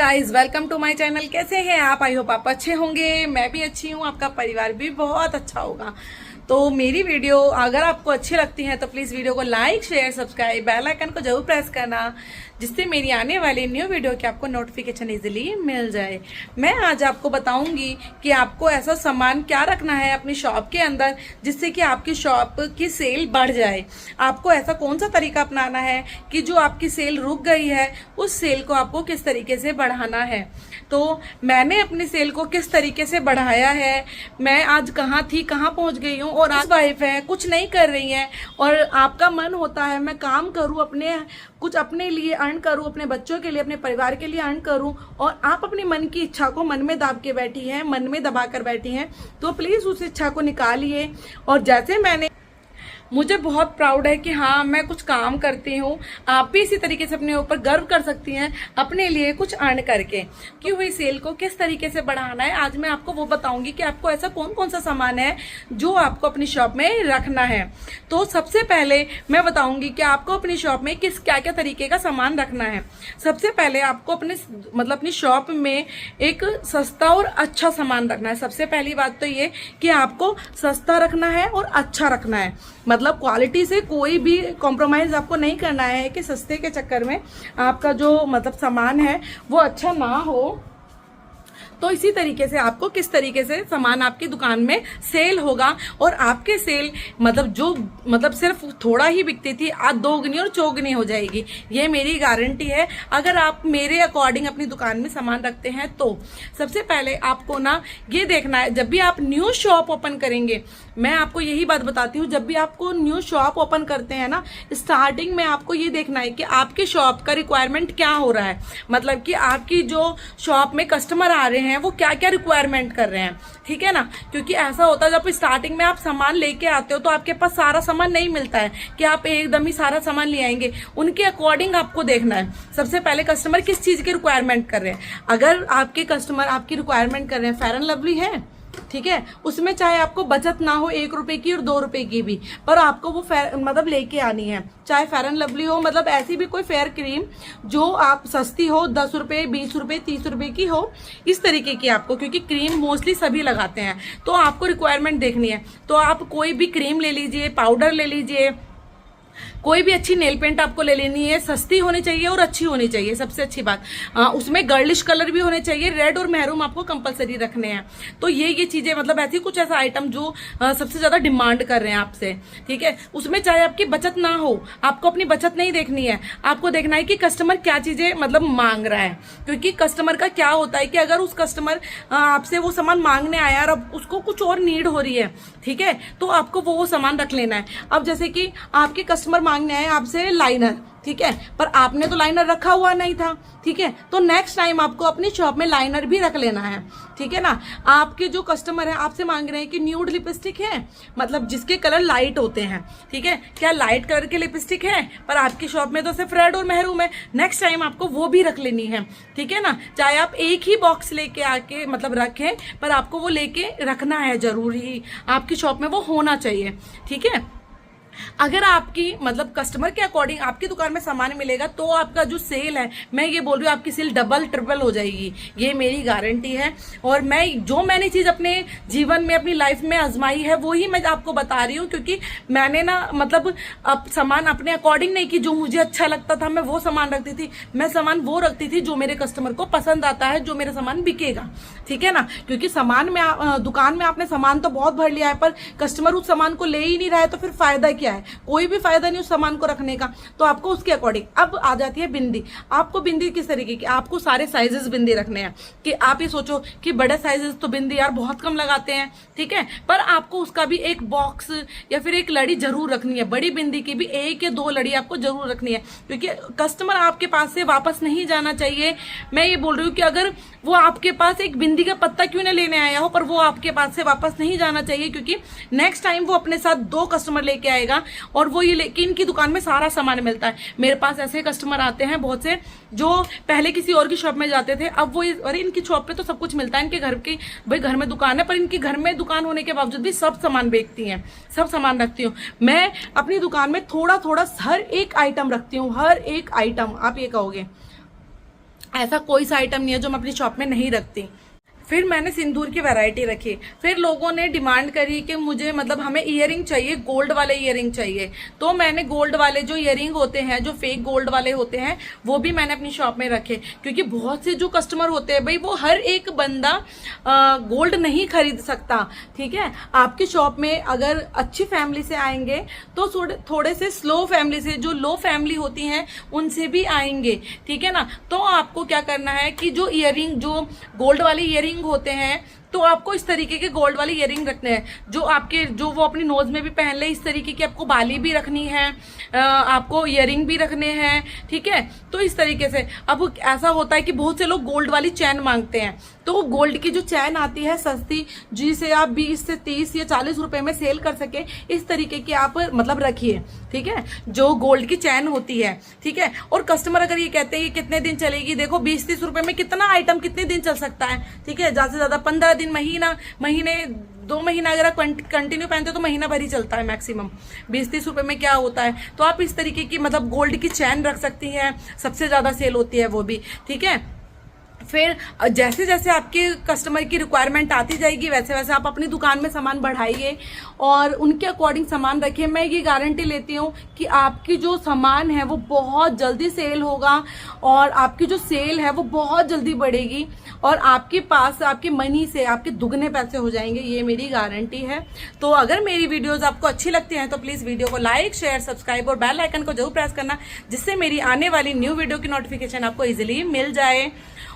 Guys, welcome to my channel. कैसे हैं आप? आई होप आप अच्छे होंगे। मैं भी अच्छी हूँ, आपका परिवार भी बहुत अच्छा होगा। तो मेरी वीडियो अगर आपको अच्छी लगती है तो प्लीज़ वीडियो को like, share, subscribe, bell icon को जरूर प्रेस करना, जिससे मेरी आने वाली न्यू वीडियो की आपको नोटिफिकेशन इजीली मिल जाए। मैं आज आपको बताऊंगी कि आपको ऐसा सामान क्या रखना है अपनी शॉप के अंदर जिससे कि आपकी शॉप की सेल बढ़ जाए। आपको ऐसा कौन सा तरीका अपनाना है कि जो आपकी सेल रुक गई है उस सेल को आपको किस तरीके से बढ़ाना है। तो मैंने अपनी सेल को किस तरीके से बढ़ाया है, मैं आज कहाँ थी, कहाँ पहुंच गई हूँ, और आज वाइफ है, कुछ नहीं कर रही है और आपका मन होता है मैं काम करूँ, अपने कुछ अपने लिए अर्न करूँ, अपने बच्चों के लिए, अपने परिवार के लिए अर्न करूँ, और आप अपनी मन की इच्छा को मन में दाब के बैठी हैं, मन में दबा कर बैठी हैं, तो प्लीज़ उस इच्छा को निकालिए। और जैसे मैंने, मुझे बहुत प्राउड है कि हाँ मैं कुछ काम करती हूँ। आप भी इसी तरीके से अपने ऊपर गर्व कर सकती हैं अपने लिए कुछ अर्न करके। की हुई सेल को किस तरीके से बढ़ाना है आज मैं आपको वो बताऊंगी कि आपको ऐसा कौन कौन सा सामान है जो आपको अपनी शॉप में रखना है। तो सबसे पहले मैं बताऊंगी कि आपको अपनी शॉप में किस क्या क्या तरीके का सामान रखना है। सबसे पहले आपको अपनी शॉप में एक सस्ता और अच्छा सामान रखना है। सबसे पहली बात तो ये कि आपको सस्ता रखना है और अच्छा रखना है, मतलब क्वालिटी से कोई भी कॉम्प्रोमाइज आपको नहीं करना है कि सस्ते के चक्कर में आपका जो सामान है वो अच्छा ना हो। तो इसी तरीके से आपको किस तरीके से सामान आपकी दुकान में सेल होगा और आपके सेल जो सिर्फ थोड़ा ही बिकती थी आज दोगुनी और चौगुनी हो जाएगी, ये मेरी गारंटी है अगर आप मेरे अकॉर्डिंग अपनी दुकान में सामान रखते हैं तो। सबसे पहले आपको ना ये देखना है, जब भी आप न्यू शॉप ओपन करेंगे, मैं आपको यही बात बताती हूँ, जब भी आपको न्यू शॉप ओपन करते हैं ना, स्टार्टिंग में आपको ये देखना है कि आपके शॉप का रिक्वायरमेंट क्या हो रहा है, मतलब कि आपकी जो शॉप में कस्टमर आ रहे हैं वो क्या क्या रिक्वायरमेंट कर रहे हैं, ठीक है ना। क्योंकि ऐसा होता है जब स्टार्टिंग में आप सामान लेके आते हो तो आपके पास सारा सामान नहीं मिलता है कि आप एकदम ही सारा सामान ले आएंगे, उनके अकॉर्डिंग आपको देखना है सबसे पहले कस्टमर किस चीज की रिक्वायरमेंट कर रहे हैं। अगर आपके कस्टमर आपकी रिक्वायरमेंट कर रहे हैं फेयर एंड लवली है, ठीक है, उसमें चाहे आपको बचत ना हो 1 रुपए की और 2 रुपए की भी, पर आपको वो लेके आनी है। चाहे फेयर एंड लवली हो, मतलब ऐसी भी कोई फेयर क्रीम जो आप सस्ती हो, 10 रुपए, 20 रुपए, 30 रुपए की हो, इस तरीके की आपको, क्योंकि क्रीम मोस्टली सभी लगाते हैं तो आपको रिक्वायरमेंट देखनी है। तो आप कोई भी क्रीम ले लीजिए, पाउडर ले लीजिए, कोई भी अच्छी नेल पेंट आपको ले लेनी है, सस्ती होनी चाहिए और अच्छी होनी चाहिए, सबसे अच्छी बात। उसमें गर्लिश कलर भी होने चाहिए, रेड और महरून आपको कंपलसरी रखने हैं। तो ये चीजें, मतलब ऐसी कुछ ऐसा आइटम जो सबसे ज्यादा डिमांड कर रहे हैं आपसे, ठीक है। उसमें चाहे आपकी बचत ना हो, आपको अपनी बचत नहीं देखनी है, आपको देखना है कि कस्टमर क्या चीजें मांग रहा है। क्योंकि कस्टमर का क्या होता है कि अगर उस कस्टमर आपसे वो सामान मांगने आया और अब उसको कुछ और नीड हो रही है, ठीक है, तो आपको वो सामान रख लेना है। अब जैसे कि आपके कस्टमर मांगने आए आपसे लाइनर, ठीक है, पर आपने तो लाइनर रखा हुआ नहीं था, ठीक है, तो नेक्स्ट टाइम आपको अपनी शॉप में लाइनर भी रख लेना है, ठीक है ना। आपके जो कस्टमर है आपसे मांग रहे हैं कि न्यूड लिपस्टिक है, मतलब जिसके कलर लाइट होते हैं, ठीक है, क्या लाइट कलर की लिपस्टिक है, पर आपकी शॉप में तो सिर्फ रेड और महरून है, नेक्स्ट टाइम आपको वो भी रख लेनी है, ठीक है ना। चाहे आप एक ही बॉक्स लेके आके रखें, पर आपको वो लेके रखना है, जरूरी आपकी शॉप में वो होना चाहिए, ठीक है। अगर आपकी कस्टमर के अकॉर्डिंग आपकी दुकान में सामान मिलेगा तो आपका जो सेल है, मैं ये बोल रही हूँ, आपकी सेल डबल ट्रिपल हो जाएगी, ये मेरी गारंटी है। और मैंने चीज अपने जीवन में, अपनी लाइफ में आजमाई है, वो ही मैं आपको बता रही हूँ। क्योंकि मैंने ना अब सामान अपने अकॉर्डिंग नहीं, कि जो मुझे अच्छा लगता था मैं वो सामान रखती थी, मैं सामान वो रखती थी जो मेरे कस्टमर को पसंद आता है, जो मेरा सामान बिकेगा, ठीक है ना। क्योंकि दुकान में आपने सामान तो बहुत भर लिया है, पर कस्टमर उस सामान को ले ही नहीं रहा है, तो फिर फायदा क्या है, कोई भी फायदा नहीं उस सामान को रखने का। तो आपको उसके अकॉर्डिंग, अब आ जाती है बिंदी। आपको बिंदी किस तरीके की, आपको सारे साइजेस बिंदी रखने हैं। कि आप ये सोचो कि बड़े साइजेस तो बिंदी यार बहुत कम लगाते हैं, ठीक है, पर आपको उसका भी एक बॉक्स या फिर एक लड़ी जरूर रखनी है। बड़ी बिंदी की भी 1 या 2 लड़ी आपको जरूर रखनी है, क्योंकि कस्टमर आपके पास से वापस नहीं जाना चाहिए। मैं ये बोल रही हूँ कि अगर वो आपके पास एक बिंदी का पत्ता क्यों ना लेने आया हो, पर वो आपके पास से वापस नहीं जाना चाहिए, क्योंकि नेक्स्ट टाइम वो अपने साथ 2 कस्टमर लेके आएगा और वो ये लेकिन इनकी दुकान में सारा सामान मिलता है। मेरे पास ऐसे कस्टमर आते हैं बहुत से जो पहले किसी और की शॉप में जाते थे, अब वो अरे इनकी शॉप पे तो सब कुछ मिलता है, इनके घर की भाई घर में दुकान है, पर इनके घर में दुकान होने के बावजूद भी सब सामान बेचती हैं, सब सामान रखती हूँ मैं अपनी दुकान में। थोड़ा थोड़ा हर एक आइटम रखती हूँ, हर एक आइटम। आप ये कहोगे ऐसा कोई सा आइटम नहीं है जो मैं अपनी शॉप में नहीं रखती। फिर मैंने सिंदूर की वैरायटी रखी। फिर लोगों ने डिमांड करी कि मुझे मतलब हमें ईयरिंग चाहिए, गोल्ड वाले ईयरिंग चाहिए। तो मैंने गोल्ड वाले जो ईयरिंग होते हैं, जो फेक गोल्ड वाले होते हैं, वो भी मैंने अपनी शॉप में रखे। क्योंकि बहुत से जो कस्टमर होते हैं भाई, वो हर एक बंदा गोल्ड नहीं खरीद सकता। ठीक है, आपकी शॉप में अगर अच्छी फैमिली से आएंगे तो थोड़े से स्लो फैमिली से, जो लो फैमिली होती हैं, उनसे भी आएंगे। ठीक है ना। तो आपको क्या करना है कि जो ईयरिंग, जो गोल्ड वाली ईयरिंग होते हैं, तो आपको इस तरीके के गोल्ड वाली ईयरिंग रखने हैं, जो वो अपनी नोज में भी पहन ले। इस तरीके की आपको बाली भी रखनी है, आपको ईयरिंग भी रखने हैं। ठीक है, तो इस तरीके से। अब ऐसा होता है कि बहुत से लोग गोल्ड वाली चैन मांगते हैं, तो गोल्ड की जो चैन आती है सस्ती, जिसे आप 20 से 30 या 40 रुपए में सेल कर सके, इस तरीके की आप मतलब रखिए। ठीक है, जो गोल्ड की चैन होती है। ठीक है, और कस्टमर अगर ये कहते हैं कि कितने दिन चलेगी, देखो 20-30 रुपए में कितना आइटम कितने दिन चल सकता है। ठीक है, ज्यादा से ज्यादा 15 दिन, महीने 2 महीना अगर आप कंटिन्यू पहनते हो तो महीना भर ही चलता है मैक्सिमम। 20-30 रुपए में क्या होता है। तो आप इस तरीके की मतलब गोल्ड की चैन रख सकती हैं, सबसे ज्यादा सेल होती है वो भी। ठीक है, फिर जैसे जैसे आपके कस्टमर की रिक्वायरमेंट आती जाएगी, वैसे वैसे आप अपनी दुकान में सामान बढ़ाइए और उनके अकॉर्डिंग सामान रखिए। मैं ये गारंटी लेती हूँ कि आपकी जो सामान है वो बहुत जल्दी सेल होगा, और आपकी जो सेल है वो बहुत जल्दी बढ़ेगी, और आपके पास आपके मनी से आपके दुगने पैसे हो जाएंगे। ये मेरी गारंटी है। तो अगर मेरी वीडियोस आपको अच्छी लगती हैं तो प्लीज वीडियो को लाइक, शेयर, सब्सक्राइब और बेल आइकन को जरूर प्रेस करना, जिससे मेरी आने वाली न्यू वीडियो की नोटिफिकेशन आपको इजीली मिल जाए।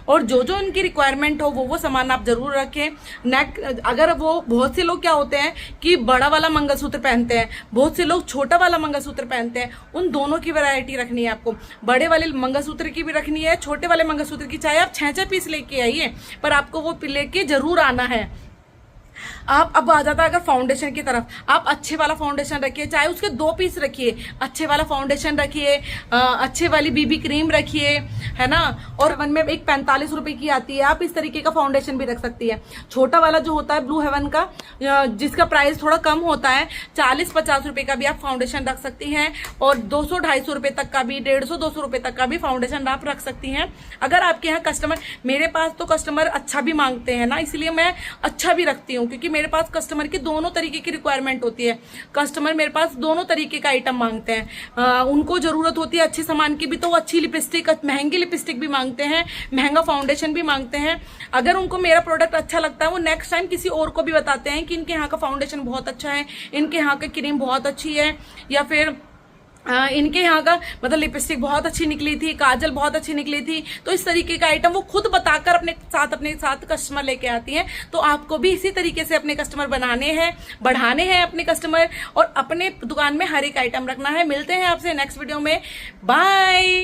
और जो जो उनकी रिक्वायरमेंट हो वो सामान आप जरूर रखें। नेक, अगर वो बहुत से लोग क्या होते हैं कि बड़ा वाला मंगलसूत्र पहनते हैं, बहुत से लोग छोटा वाला मंगलसूत्र पहनते हैं, उन दोनों की वैरायटी रखनी है आपको। बड़े वाले मंगलसूत्र की भी रखनी है, छोटे वाले मंगलसूत्र की, चाहे आप 6 पीस लेके आइए, पर आपको वो लेके जरूर आना है। आप अब आ जाता है अगर फाउंडेशन की तरफ, आप अच्छे वाला फाउंडेशन रखिए, चाहे उसके 2 पीस रखिए, अच्छे वाला फाउंडेशन रखिए, अच्छे वाली बीबी क्रीम रखिए, है ना। और वन में एक 45 रुपए की आती है, आप इस तरीके का फाउंडेशन भी रख सकती है। छोटा वाला जो होता है ब्लू हेवन का, जिसका प्राइस थोड़ा कम होता है, 40-50 रुपए का भी आप फाउंडेशन रख सकती हैं, और 200-250 रुपए तक का भी, 150-200 रुपए तक का भी फाउंडेशन आप रख सकती हैं। अगर आपके यहाँ कस्टमर, मेरे पास तो कस्टमर अच्छा भी मांगते हैं ना, इसलिए मैं अच्छा भी रखती हूँ, क्योंकि मेरे पास कस्टमर की दोनों तरीके की रिक्वायरमेंट होती है। कस्टमर मेरे पास दोनों तरीके का आइटम मांगते हैं। उनको जरूरत होती है अच्छे सामान की भी, तो वो अच्छी लिपस्टिक, महंगी लिपस्टिक भी मांगते हैं, महंगा फाउंडेशन भी मांगते हैं। अगर उनको मेरा प्रोडक्ट अच्छा लगता है, वो नेक्स्ट टाइम किसी और को भी बताते हैं कि इनके यहाँ का फाउंडेशन बहुत अच्छा है, इनके यहाँ की क्रीम बहुत अच्छी है, या फिर इनके यहाँ का मतलब लिपस्टिक बहुत अच्छी निकली थी, काजल बहुत अच्छी निकली थी। तो इस तरीके का आइटम वो खुद बताकर अपने साथ कस्टमर लेके आती हैं। तो आपको भी इसी तरीके से अपने कस्टमर बनाने हैं, बढ़ाने हैं अपने कस्टमर, और अपने दुकान में हर एक आइटम रखना है। मिलते हैं आपसे नेक्स्ट वीडियो में। बाय।